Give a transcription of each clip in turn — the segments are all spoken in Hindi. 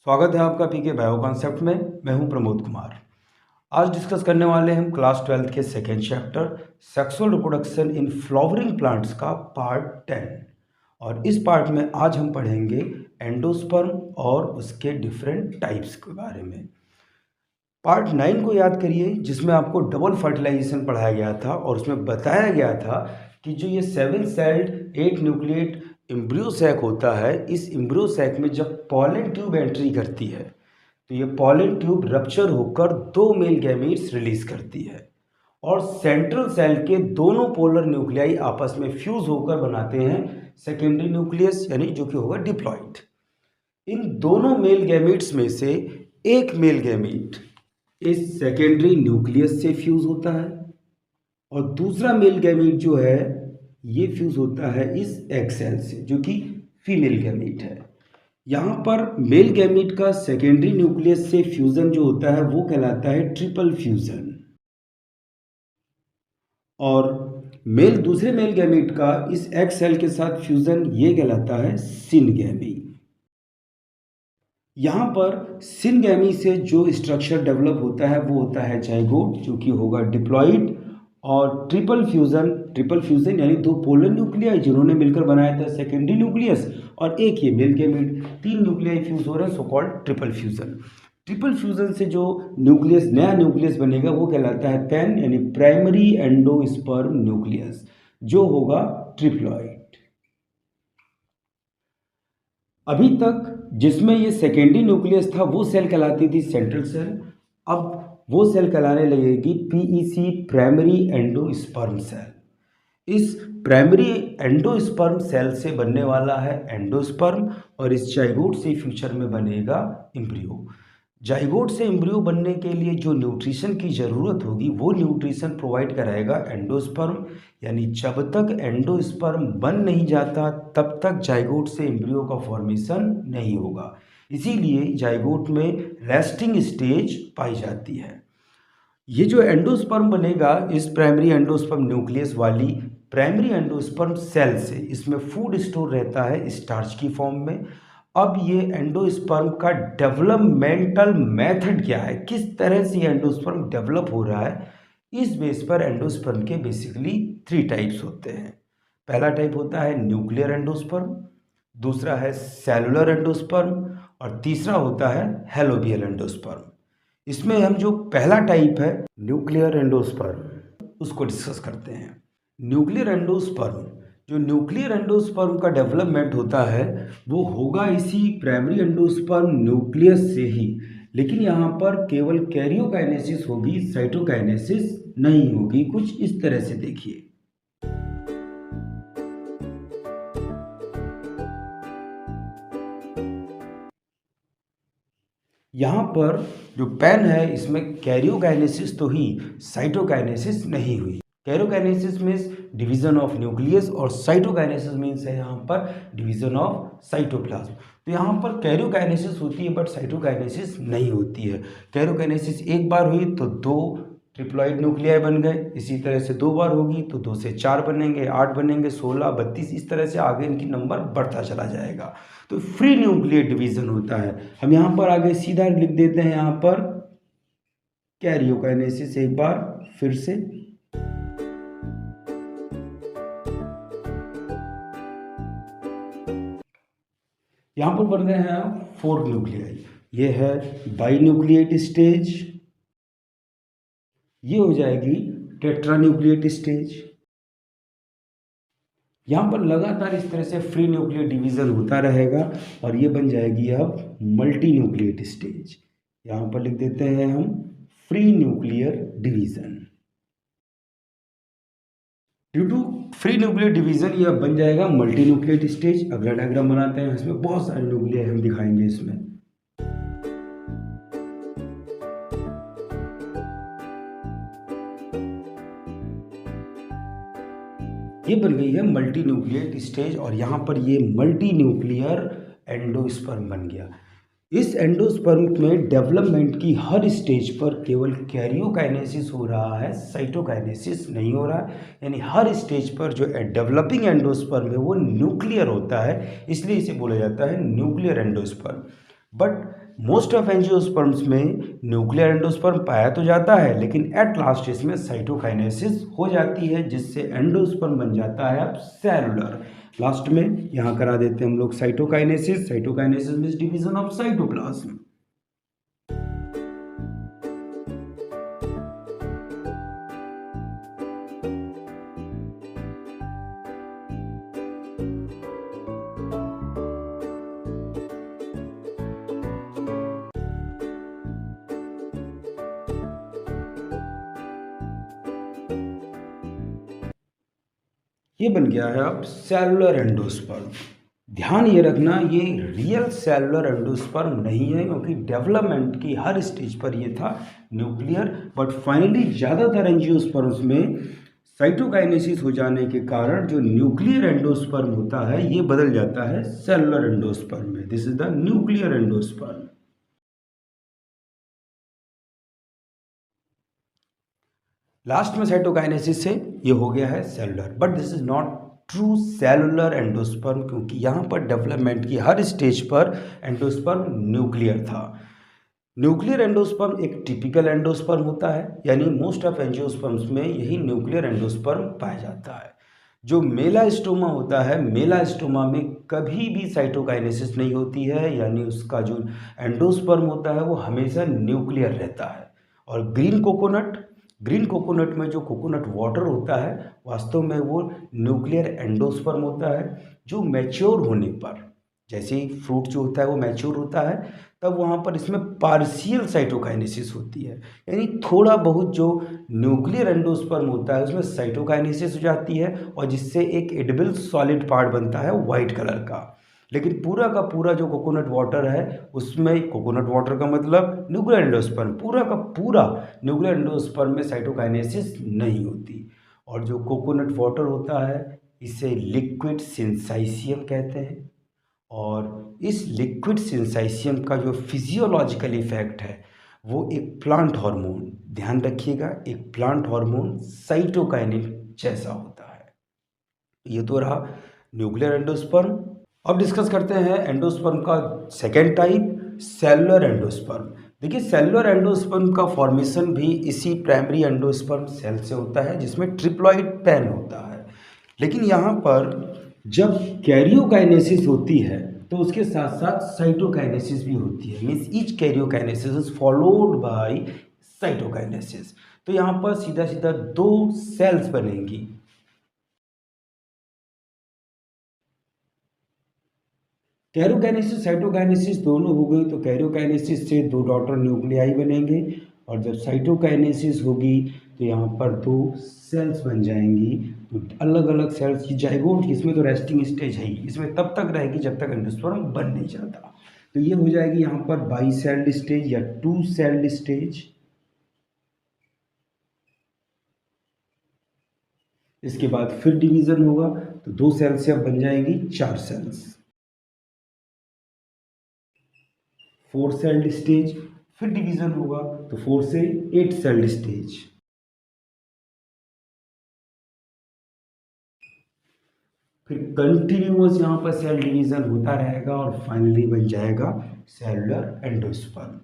स्वागत है आपका पीके बायो कॉन्सेप्ट में। मैं हूं प्रमोद कुमार। आज डिस्कस करने वाले हैं हम क्लास 12 के second chapter sexual reproduction in flowering plants का पार्ट 10। और इस पार्ट में आज हम पढ़ेंगे एंडोस्पर्म और उसके डिफरेंट टाइप्स के बारे में। पार्ट 9 को याद करिए, जिसमें आपको डबल फर्टिलाइजेशन पढ़ाया गया था और उसमें बताया गया था कि जो ये 7 सेल्ड 8 न्यूक्लिएट एम्ब्रियो सैक होता है, इस एम्ब्रियो सैक में जब पॉलन ट्यूब एंट्री करती है तो ये पॉलन ट्यूब रप्चर होकर 2 मेल गैमीट्स रिलीज करती है और सेंट्रल सेल के दोनों पोलर न्यूक्लियाई आपस में फ्यूज होकर बनाते हैं सेकेंडरी न्यूक्लियस, यानी जो कि होगा डिप्लॉइड। इन दोनों मेल गैमीट्स में से एक मेल गैमीट इस सेकेंडरी न्यूक्लियस से फ्यूज होता है और दूसरा मेल गैमीट जो है ये फ्यूज होता है इस एग सेल से, जो कि फीमेल गैमीट है। यहाँ पर मेल गैमीट का सेकेंडरी न्यूक्लियस से फ्यूजन जो होता है वो कहलाता है ट्रिपल फ्यूजन और दूसरे मेल गैमीट का इस एग सेल के साथ फ्यूजन ये कहलाता है सिनगैमी। यहाँ पर सिनगैमी से जो स्ट्रक्चर डेवलप होता है वो होता है जाइगोट, जो कि होगा डिप्लॉइड, और ट्रिपल फ्यूजन यानी 2 पोलर न्यूक्लियाई जिन्होंने मिलकर बनाया था सेकेंडरी न्यूक्लियस और एक ये मेल गैमीट, 3 न्यूक्लियाई फ्यूज हो रहे हैं, so called triple fusion. Triple fusion से जो न्यूक्लियस नया न्यूक्लियस बनेगा वो कहलाता है पैन, यानी प्राइमरी एंडोस्पर्म न्यूक्लियस, जो होगा ट्रिप्लॉइड। अभी तक जिसमें ये सेकेंडरी न्यूक्लियस था वो सेल कहलाती थी सेंट्रल सेल, अब वो सेल कहलाने लगेगी पीईसी, प्राइमरी एंडोस्पर्म सेल। इस प्राइमरी एंडोस्पर्म सेल से बनने वाला है एंडोस्पर्म और इस जाइगोट से फ्यूचर में बनेगा एम्ब्रियो। जाइगोट से एम्ब्रियो बनने के लिए जो न्यूट्रिशन की ज़रूरत होगी वो न्यूट्रिशन प्रोवाइड कराएगा एंडोस्पर्म, यानी जब तक एंडोस्पर्म बन नहीं जाता तब तक जाइगोट से एम्ब्रियो का फॉर्मेशन नहीं होगा। इसीलिए जाइगोट में रेस्टिंग स्टेज पाई जाती है। ये जो एंडोस्पर्म बनेगा इस प्राइमरी एंडोस्पर्म न्यूक्लियस वाली प्राइमरी एंडोस्पर्म सेल से, इसमें फूड स्टोर रहता है स्टार्च की फॉर्म में। अब ये एंडोस्पर्म का डेवलपमेंटल मेथड क्या है, किस तरह से एंडोस्पर्म डेवलप हो रहा है, इस बेस पर एंडोस्पर्म के बेसिकली 3 टाइप्स होते हैं। पहला टाइप होता है न्यूक्लियर एंडोस्पर्म, दूसरा है सेलुलर एंडोस्पर्म और तीसरा होता है हेलोबियल एंडोस्पर्म। इसमें हम जो पहला टाइप है न्यूक्लियर एंडोस्पर्म उसको डिस्कस करते हैं। न्यूक्लियर एंडोस्पर्म, जो न्यूक्लियर एंडोस्पर्म का डेवलपमेंट होता है वो होगा इसी प्राइमरी एंडोस्पर्म न्यूक्लियस से ही, लेकिन यहाँ पर केवल कैरियोकाइनेसिस होगी, साइटोकाइनेसिस नहीं होगी। कुछ इस तरह से देखिए, यहाँ पर जो पेन है इसमें कैरियोकाइनेसिस तो ही, साइटोकाइनेसिस नहीं हुई। Karyokinesis means division of nucleus और साइटोकाइनेसिस मीन्स है यहाँ पर डिवीजन ऑफ साइटोप्लाज्म। तो यहाँ पर कैरियोकाइनेसिस होती है बट साइटोकाइनेसिस नहीं होती है। कैरियोकाइनेसिस एक बार हुई तो 2 ट्रिप्लॉइड न्यूक्लियाई बन गए, इसी तरह से 2 बार होगी तो 2 से 4 बनेंगे, 8 बनेंगे, 16, 32, इस तरह से आगे इनकी नंबर बढ़ता चला जाएगा। तो फ्री न्यूक्लियर डिवीजन होता है। हम यहाँ पर आगे सीधा लिख देते हैं, यहाँ पर कैरियोकाइनेसिस एक बार फिर से, यहाँ पर बन गए हैं 4 न्यूक्लियाई। ये है बाई न्यूक्लिएट स्टेज, ये हो जाएगी टेट्रा न्यूक्लिएट स्टेज। यहाँ पर लगातार इस तरह से फ्री न्यूक्लियर डिवीजन होता रहेगा और ये बन जाएगी अब मल्टी न्यूक्लिएट स्टेज। यहाँ पर लिख देते हैं हम free nuclear division. Due to free nuclear division ये अब बन जाएगा मल्टी न्यूक्लिएट स्टेज। अगला डायग्राम बनाते हैं, इसमें बहुत सारे न्यूक्लियाई हम दिखाएंगे। इसमें ये बन गई है मल्टी न्यूक्लिएट स्टेज और यहाँ पर ये मल्टी न्यूक्लियर एंडोस्पर्म बन गया। इस एंडोस्पर्म में डेवलपमेंट की हर स्टेज पर केवल कैरियोकाइनेसिस हो रहा है, साइटोकाइनेसिस नहीं हो रहा है। यानी हर स्टेज पर जो डेवलपिंग एंडोस्पर्म है वो न्यूक्लियर होता है, इसलिए इसे बोला जाता है nuclear endosperm. But most of angiosperms में न्यूक्लियर एंडोस्पर्म पाया तो जाता है, लेकिन एट लास्ट इसमें साइटोकाइनेसिस हो जाती है, जिससे एंडोस्पर्म बन जाता है अब सेलुलर। लास्ट में यहाँ करा देते हैं हम लोग cytokinesis. Cytokinesis means division of cytoplasm. ये बन गया है अब सेलुलर एंडोस्पर्म। ध्यान ये रखना, ये रियल सेलुलर एंडोस्पर्म नहीं है, क्योंकि डेवलपमेंट की हर स्टेज पर ये था न्यूक्लियर, बट फाइनली ज़्यादातर एंजियोस्पर्म्स में साइटोकाइनेसिस हो जाने के कारण जो न्यूक्लियर एंडोस्पर्म होता है ये बदल जाता है सेलुलर एंडोस्पर्म में। This is the nuclear endosperm. Last में साइटोकाइनेसिस से ये हो गया है cellular, but this is not true cellular endosperm, क्योंकि यहाँ पर डेवलपमेंट की हर स्टेज पर एंडोस्पर्म न्यूक्लियर था। न्यूक्लियर एंडोस्पर्म एक टिपिकल एंडोस्पर्म होता है, यानी मोस्ट ऑफ एंजियोस्पर्म्स में यही न्यूक्लियर एंडोस्पर्म पाया जाता है। जो मेलास्टोमा होता है, मेलास्टोमा में कभी भी साइटोकाइनेसिस नहीं होती है, यानी उसका जो एंडोस्पर्म होता है वो हमेशा न्यूक्लियर रहता है। और ग्रीन कोकोनट में जो कोकोनट वाटर होता है वास्तव में वो न्यूक्लियर एंडोस्पर्म होता है, जो मैच्योर होने पर, जैसे ही फ्रूट जो होता है वो मैच्योर होता है, तब वहाँ पर इसमें पार्शियल साइटोकाइनेसिस होती है, यानी थोड़ा बहुत जो न्यूक्लियर एंडोस्पर्म होता है उसमें साइटोकाइनेसिस हो जाती है, और जिससे एक एडिबल सॉलिड पार्ट बनता है वाइट कलर का। लेकिन पूरा का पूरा जो कोकोनट वाटर है उसमें, कोकोनट वाटर का मतलब न्यूक्लियर एंडोस्पर्म, पूरा का पूरा न्यूक्लियर एंडोस्पर्म में साइटोकाइनेसिस नहीं होती। और जो कोकोनट वाटर होता है इसे लिक्विड सिंसाइसियम कहते हैं, और इस लिक्विड सिंसाइसियम का जो फिजियोलॉजिकल इफेक्ट है वो एक प्लांट हार्मोन, ध्यान रखिएगा, एक प्लांट हार्मोन साइटोकाइनिन जैसा होता है। ये तो रहा न्यूक्लियर एंडोस्पर्म। अब डिस्कस करते हैं एंडोस्पर्म का सेकेंड टाइप, सेलुलर एंडोस्पर्म। देखिए सेलुलर एंडोस्पर्म का फॉर्मेशन भी इसी प्राइमरी एंडोस्पर्म सेल से होता है, जिसमें ट्रिप्लॉइड पेन होता है। लेकिन यहाँ पर जब कैरियोकाइनेसिस होती है तो उसके साथ साथ साइटोकाइनेसिस भी होती है, means each karyokinesis is followed by cytokinesis. तो यहाँ पर सीधा सीधा दो सेल्स बनेंगी। कैरियोकाइनेसिस साइटोकाइनेसिस दोनों हो गई, तो कैरियोकाइनेसिस से दो डॉटर न्यूक्लियाई बनेंगे, और जब साइटोकाइनेसिस होगी तो यहाँ पर दो सेल्स बन जाएंगी। तो अलग अलग सेल्स की जाइगोट, इसमें तो रेस्टिंग स्टेज है ही, इसमें तब तक रहेगी जब तक एंडोस्पर्म बन नहीं जाता। तो ये हो जाएगी यहाँ पर बाई सेल्ड स्टेज या टू सेल्ड स्टेज। इसके बाद फिर डिवीजन होगा, तो दो सेल से अब बन जाएंगी चार सेल्स। 4 सेल्ड स्टेज, फिर डिवीजन होगा तो 4 से 8 सेल्ड स्टेज। फिर कंटिन्यूअस यहाँ पर सेल डिवीजन होता रहेगा और फाइनली बन जाएगा सेलुलर एंडोस्पर्म।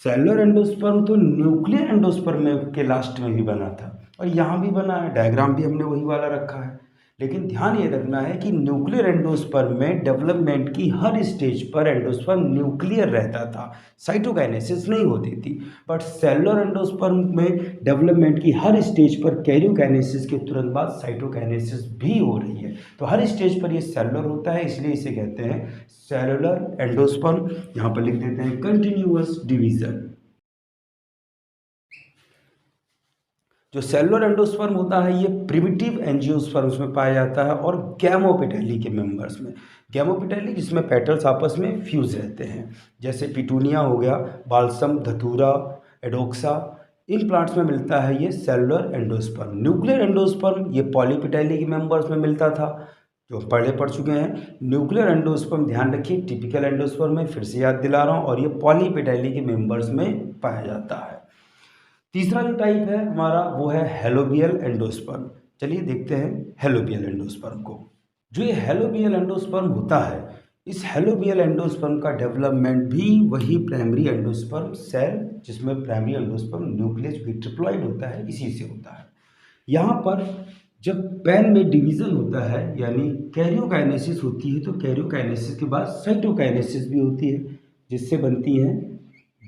सेलुलर एंडोस्पर्म तो न्यूक्लियर एंडोस्पर्म में के लास्ट में भी बना था, और यहाँ भी बना है, डायग्राम भी हमने वही वाला रखा है। लेकिन ध्यान ये रखना है कि न्यूक्लियर एंडोस्पर्म में डेवलपमेंट की हर स्टेज पर एंडोस्पर्म न्यूक्लियर रहता था, साइटोकाइनेसिस नहीं होती थी। बट सेलुलर एंडोस्पर्म में डेवलपमेंट की हर स्टेज पर कैरियोकाइनेसिस के तुरंत बाद साइटोकाइनेसिस भी हो रही है। तो हर स्टेज पर ये सेलुलर होता है, इसलिए इसे कहते हैं सेलुलर एंडोस्पर्म। यहाँ पर लिख देते हैं कंटिन्यूअस डिवीजन। जो सेलुलर एंडोस्पर्म होता है ये प्रिमिटिव एंजियोस्पर्म्स में पाया जाता है और गैमोपेटैली के मेंबर्स में। गैमोपेटैली जिसमें पेटल्स आपस में फ्यूज रहते हैं, जैसे पिटूनिया हो गया, बाल्सम, धतूरा, एडोक्सा, इन प्लांट्स में मिलता है ये सेलुलर एंडोस्पर्म। न्यूक्लियर एंडोस्पर्म ये पॉलीपेटैली के मेंबर्स में मिलता था, जो पढ़ चुके हैं। न्यूक्लियर एंडोस्पर्म ध्यान रखिए टिपिकल एंडोस्पर्म में, फिर से याद दिला रहा हूँ, और ये पॉलीपेटैली के मेंबर्स में पाया जाता है। तीसरा जो टाइप है हमारा वो है हेलोबियल एंडोस्पर्म। चलिए देखते हैं हेलोबियल एंडोस्पर्म को। जो ये हेलोबियल एंडोस्पर्म होता है इस हेलोबियल एंडोस्पर्म का डेवलपमेंट भी वही प्राइमरी एंडोस्पर्म सेल, जिसमें प्राइमरी एंडोस्पर्म न्यूक्लियस भी ट्रिप्लॉइड होता है, इसी से होता है। यहाँ पर जब पैन में डिवीज़न होता है यानी कैरियोकाइनेसिस होती है, तो कैरियोकाइनेसिस के बाद साइटोकाइनेसिस भी होती है, जिससे बनती हैं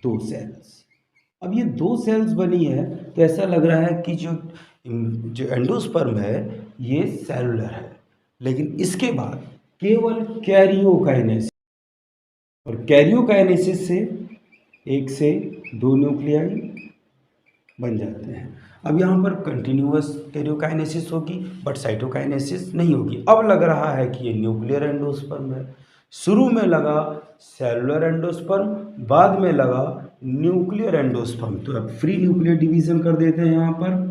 दो सेल्स। अब ये दो सेल्स बनी है तो ऐसा लग रहा है कि जो जो एंडोस्पर्म है ये सेलुलर है, लेकिन इसके बाद केवल कैरियोकाइनेसिस, और कैरियोकाइनेसिस से एक से दो न्यूक्लियाई बन जाते हैं। अब यहाँ पर कंटिन्यूअस कैरियोकाइनेसिस होगी बट साइटोकाइनेसिस नहीं होगी। अब लग रहा है कि ये न्यूक्लियर एंडोस्पर्म है। शुरू में लगा सेलुलर एंडोस्पर्म, बाद में लगा न्यूक्लियर एंडोस्पर्म। तो अब फ्री न्यूक्लियर डिवीजन कर देते हैं। यहाँ पर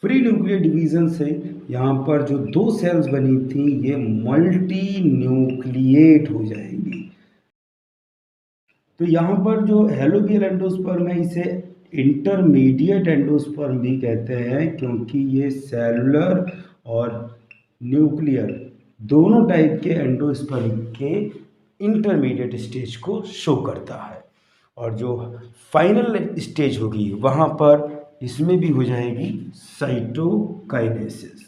फ्री न्यूक्लियर डिवीजन से यहाँ पर जो दो सेल्स बनी थी ये मल्टी न्यूक्लिएट हो जाएंगी। तो यहाँ पर जो हेलोबियल एंडोस्पर्म है इसे इंटरमीडिएट एंडोस्पर्म भी कहते हैं, क्योंकि ये सेलुलर और न्यूक्लियर दोनों टाइप के एंडोस्पर्म के इंटरमीडिएट स्टेज को शो करता है। और जो फाइनल स्टेज होगी वहाँ पर इसमें भी हो जाएगी साइटोकाइनेसिस,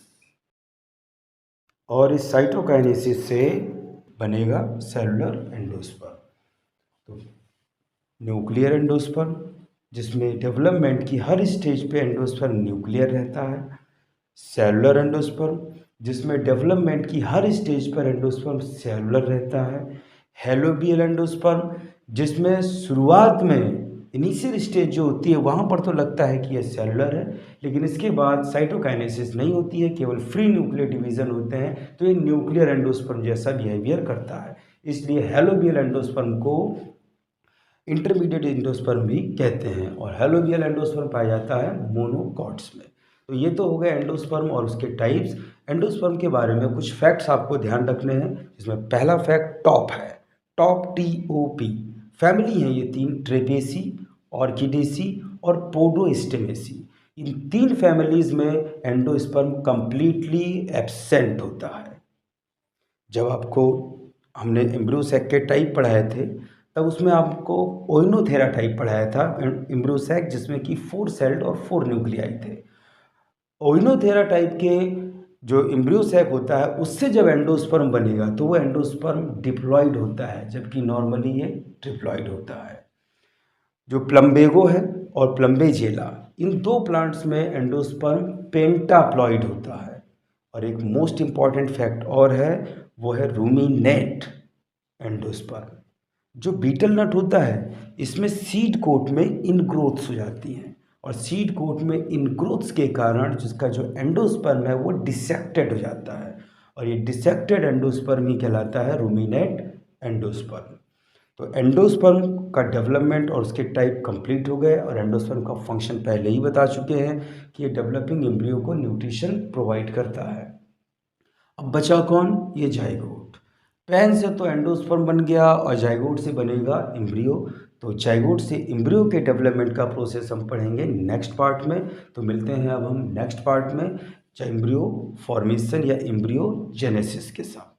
और इस साइटोकाइनेसिस से बनेगा सेलुलर एंडोस्पर्म। तो न्यूक्लियर एंडोस्पर्म जिसमें डेवलपमेंट की हर स्टेज पे एंडोस्पर्म न्यूक्लियर रहता है। सेलुलर एंडोस्पर्म जिसमें डेवलपमेंट की हर स्टेज पर एंडोस्पर्म सेलुलर रहता है। हेलोबियल एंडोस्पर्म जिसमें शुरुआत में इनिशियल स्टेज जो होती है वहाँ पर तो लगता है कि यह सेलुलर है, लेकिन इसके बाद साइटोकाइनेसिस नहीं होती है, केवल फ्री न्यूक्लियर डिवीजन होते हैं, तो ये न्यूक्लियर एंडोस्पर्म जैसा बिहेवियर करता है। इसलिए हेलोबियल एंडोस्पर्म को इंटरमीडिएट एंडोस्पर्म भी कहते हैं, और हेलोबियल एंडोस्पर्म पाया जाता है मोनोकॉट्स में। तो ये तो हो गए एंडोस्पर्म और उसके टाइप्स। एंडोस्पर्म के बारे में कुछ फैक्ट्स आपको ध्यान रखने हैं, जिसमें पहला फैक्ट टॉप है। टॉप TOP फैमिली है ये तीन, ट्रेपेसी, ऑर्किडेसी और पोडोस्टेमेसी। इन तीन फैमिलीज में एंडोस्पर्म कंप्लीटली एब्सेंट होता है। जब आपको हमने एम्ब्रियो सैक के टाइप पढ़ाए थे तब उसमें आपको ओइनोथेरा टाइप पढ़ाया था एम्ब्रियो सैक, जिसमें कि 4 सेल्ड और 4 न्यूक्लियाई थे। ओइनोथेरा टाइप के जो एम्ब्रियो सैक होता है उससे जब एंडोस्पर्म बनेगा तो वो एंडोस्पर्म डिप्लॉइड होता है, जबकि नॉर्मली ये ट्रिप्लॉइड होता है। जो प्लम्बेगो है और प्लम्बेजेला, इन दो प्लांट्स में एंडोस्पर्म पेंटाप्लॉइड होता है। और एक मोस्ट इम्पॉर्टेंट फैक्ट और है, वो है रूमिनेट एंडोस्पर्म। जो बीटल नट होता है इसमें सीड कोट में इनग्रोथ्स हो जाती हैं, और सीड कोट में इनग्रोथ्स के कारण जिसका जो एंडोस्पर्म है वो डिसेक्टेड हो जाता है, और ये डिसेक्टेड एंडोस्पर्म ही कहलाता है रूमिनेट एंडोस्पर्म। तो एंडोस्पर्म का डेवलपमेंट और उसके टाइप कंप्लीट हो गए, और एंडोस्पर्म का फंक्शन पहले ही बता चुके हैं कि ये डेवलपिंग एम्ब्रियो को न्यूट्रिशन प्रोवाइड करता है। अब बचा कौन? ये जाइगोट। पैन से तो एंडोस्पर्म बन गया और जाइगोट से बनेगा एम्ब्रियो। तो जाइगोट से एम्ब्रियो के डेवलपमेंट का प्रोसेस हम पढ़ेंगे नेक्स्ट पार्ट में। तो मिलते हैं अब हम नेक्स्ट पार्ट में एम्ब्रियो फॉर्मेशन या एम्ब्रियो जेनेसिस के साथ।